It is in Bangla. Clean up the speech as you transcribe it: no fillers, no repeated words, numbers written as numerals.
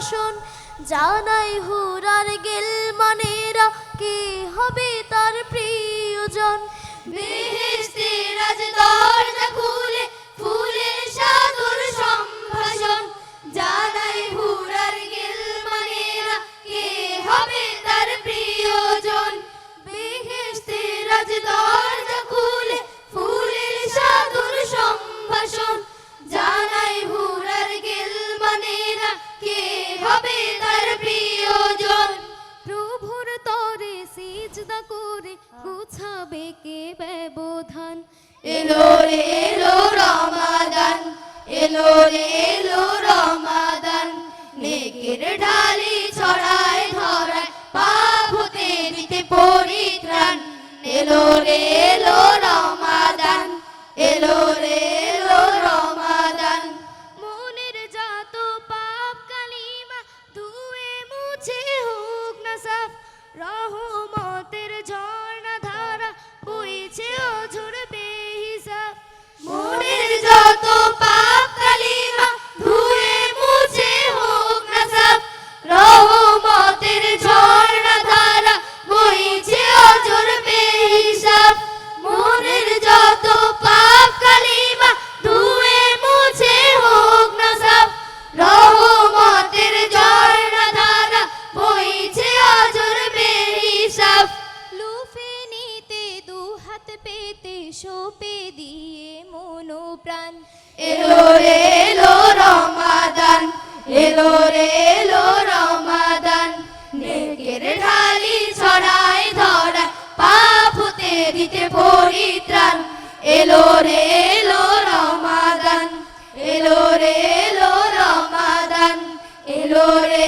সম্ভাষণ জানাই হুরার গেলমানেরা কে হবে তার প্রিয়জন বেহেশতের রাজ দরজা খুলে ফুলের সাদর সম্ভাষণ জানাই হুরার গেলমানেরা কে হবে তার প্রিয়জন বেহেশতের রাজ দরজা খুলে ফুলের সাদর সম্ভাষণ জানাই হুরার গেলমানেরা কে হবে তার প্রিয়জন প্রভুর তরে সিজদা করে গুছাবে কে ব্যবধান এলো রে এলো রমাদান এলো রে এলো রমাদান নেকের ঢালি ছড়ায় ধরায় পাপ হতে দিতে পরিত্রাণ এলো রে এলো রমাদান এলো রে এলো রমাদান মনের যত পাপ কালিমা ধুয়ে মুছে হোক না সাফ রহমতের ঝর্ণা ধারা বইছে অঝোর বেহিসাব মনের যত পাপ কালিমা ধুয়ে মুছে হোক না সাফ রহমতের ঝর্ণা ধারা বইছে অঝোর বেহিসাব মনের যত পাপ কালিমা ধুয়ে মুছে হোক না সাফ রহমতের ঝর্ণা ধারা বইছে অঝোর বেহিসাব লুফে নিতে দু হাত পেতে সোপে দিয়ে মনো প্রাণ এলো রে এলো রমাদান এলো রে এলো রমাদান নেকের ঢালি ছড়ায় ধরা পাপ হতে দিতে পরিত্রাণ এলো রে এলো রমাদান এলো রে এলো রমাদান এলো রে